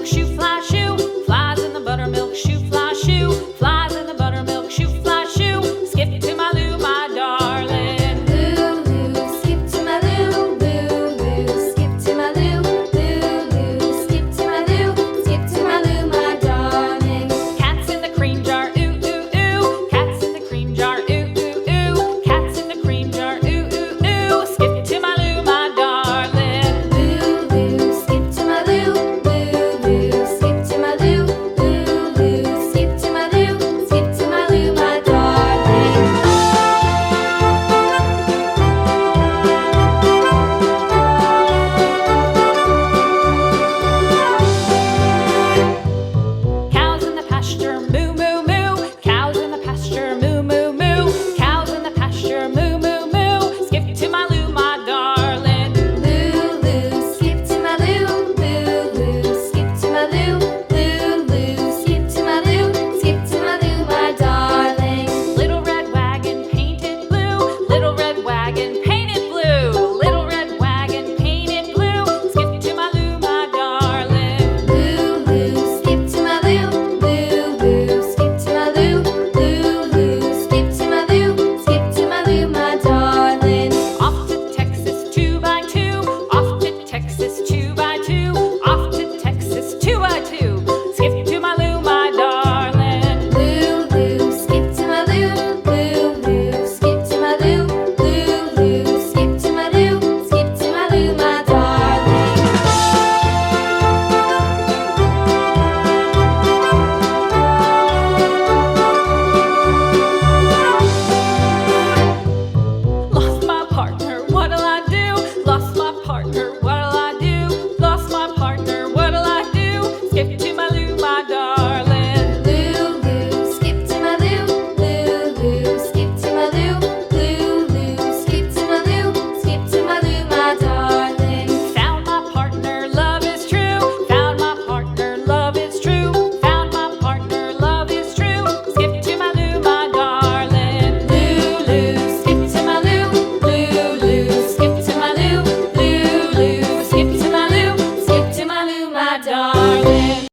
buttermilk shoe, fly shoe. Flies in the buttermilk shoe, fly shoe. Flies in the buttermilk shoe, fly shoe. Skip to my Lou, my darling. Lou, skip to my Lou, Lou, skip to my Lou, Lou, skip to my Lou, skip to my Lou, my darling. Cats in the cream jar, ooh, ooh, ooh. Cats in the cream jar, ooh, ooh, ooh. Cats in the cream jar, ooh, ooh, ooh. Skip to my Lou, my darling. Lou, skip to my Lou, Lou, skip to my Lou, Lou, skip to my Lou, skip to my Lou, my darling. Cows in the pasture, moo, moo, moo. Cows in the pasture, moo, moo, moo. Cows in the pasture, moo, moo, moo. Skip to my Lou, my darling. Lou, skip to my Lou, Lou, skip to my Lou, Lou, skip to my Lou, skip to my Lou, my darling. Little red wagon painted blue. Little red wagon painted blue. Little red wagon painted blue. Skip to my Lou, my darling. Lou, skip to my Lou, Lou, skip to my Lou, Lou, skip to my Lou, skip to my Lou, my darling. Off to Texas 2x2. Off to Texas 2x2. Off to Texas 2x2. Skip to my Lou, my darling. Lou, skip to my Lou, Lou, skip to my Lou, Lou, skip to my Lou, skip to my Lou, my darling. Lost my partner, what'll I do? Lost my partner, what'll I do? Lost my partner, what'll I do? Skip to my Lou, my darling. Lou, skip to my Lou, Lou, skip to my Lou, Lou, skip to my Lou, skip to my Lou, my darling. Found my partner, love is true. Found my partner, love is true. Found my partner, love is true. Skip to my Lou, my darling. Lou, skip to my Lou, Lou, skip to my Lou, Lou, skip to my Lou, skip to my Lou, my darling.